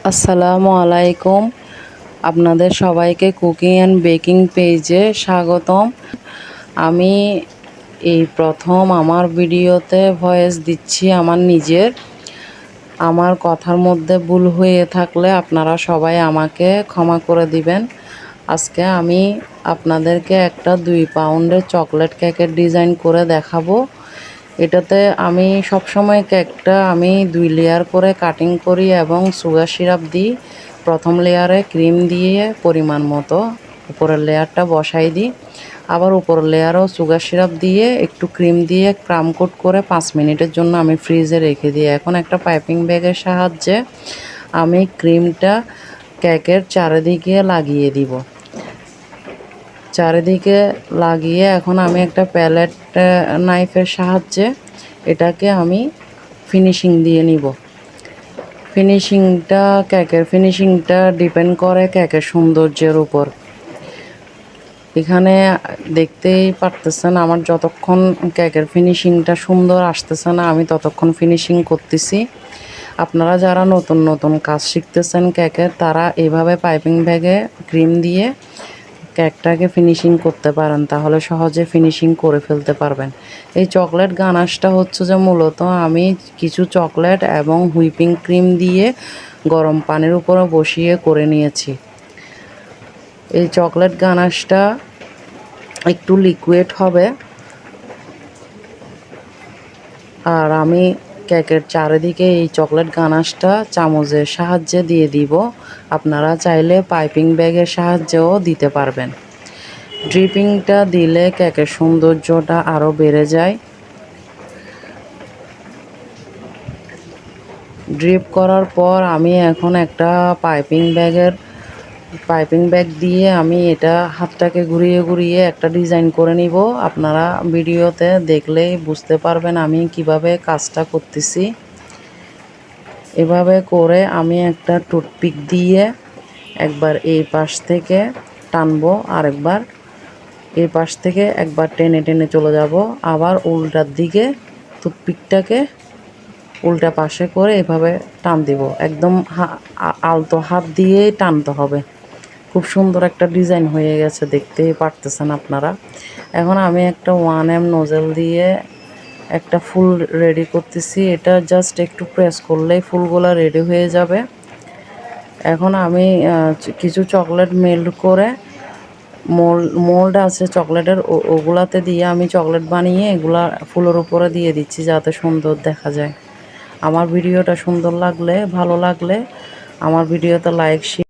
আসসালামু আলাইকুম। আপনাদের সবাইকে কুকিং অ্যান্ড বেকিং পেজে স্বাগতম। আমি এই প্রথম আমার ভিডিওতে ভয়েস দিচ্ছি আমার নিজের। আমার কথার মধ্যে ভুল হয়ে থাকলে আপনারা সবাই আমাকে ক্ষমা করে দিবেন। আজকে আমি আপনাদেরকে একটা 2 পাউন্ডের চকলেট কেকের ডিজাইন করে দেখাবো। এটাতে আমি সবসময় কেকটা 2 লেয়ার করে কাটিং করি এবং সুগার সিরাপ দিই। প্রথম লেয়ারে ক্রিম দিয়ে পরিমাণ মতো উপরের লেয়ারটা বসাই দিই। আবার উপরের লেয়ারও সুগার সিরাপ দিয়ে একটু ক্রিম দিয়ে ক্রাম কোট করে 5 মিনিটের জন্য আমি ফ্রিজে রেখে দিই। এখন একটা পাইপিং ব্যাগের সাহায্যে আমি ক্রিমটা কেকের চারিদিকে লাগিয়ে দিব। চারিদিকে লাগিয়ে এখন আমি একটা প্যালেট নাইফের সাহায্যে এটাকে আমি ফিনিশিং দিয়ে নিব। কেকের ফিনিশিংটা ডিপেন্ড করে কেকের সৌন্দর্যের উপর। এখানে দেখতেই পারতেছেন আমার যতক্ষণ কেকের ফিনিশিংটা সুন্দর আসতেছে না আমি ততক্ষণ ফিনিশিং করতেছি। আপনারা যারা নতুন নতুন কাজ শিখতেছেন কেকের, তারা এভাবে পাইপিং ব্যাগে ক্রিম দিয়ে কেকটাকে ফিনিশিং করতে পারেন, তাহলে সহজে ফিনিশিং করে ফেলতে পারবেন। এই চকলেট গানাশটা হচ্ছে যে মূলত আমি কিছু চকলেট এবং হুইপিং ক্রিম দিয়ে গরম পানির উপরে বসিয়ে করে নিয়েছি। এই চকলেট গানাশটা একটু লিকুইড হবে, আর আমি কেকের চারিদিকে এই চকলেট গানাশটা চামচের সাহায্যে দিয়ে দিব। আপনারা চাইলে পাইপিং ব্যাগের সাহায্যেও দিতে পারবেন। ড্রিপিংটা দিলে কেকের সৌন্দর্যটা আরও বেড়ে যায়। ড্রিপ করার পর আমি এখন একটা পাইপিং ব্যাগ দিয়ে আমি এটা হাতটাকে ঘুরিয়ে ঘুরিয়ে একটা ডিজাইন করে নিব। আপনারা ভিডিওতে দেখলেই বুঝতে পারবেন আমি কিভাবে কাজটা করতেছি। এভাবে করে আমি একটা টুথপিক দিয়ে একবার এই পাশ থেকে টানবো, আরেকবার এই পাশ থেকে একবার টেনে টেনে চলে যাব, আবার উল্টার দিকে টুথপিকটাকে উল্টা পাশে করে এভাবে টান দিব। একদম আলতো হাত দিয়েই টানতে হবে। খুব সুন্দর একটা ডিজাইন হয়ে গেছে, দেখতেই পারতেছেন আপনারা। এখন আমি একটা 1M নোজেল দিয়ে একটা ফুল রেডি করতেছি। এটা জাস্ট একটু প্রেস করলেই ফুলগুলো রেডি হয়ে যাবে। এখন আমি কিছু চকলেট মেল্ট করে মোল্ড আছে চকলেটের, ওগুলাতে দিয়ে আমি চকলেট বানিয়ে এগুলা ফুলের উপরে দিয়ে দিচ্ছি যাতে সুন্দর দেখা যায়। আমার ভিডিওটা ভালো লাগলে আমার ভিডিওতে লাইক শেয়ার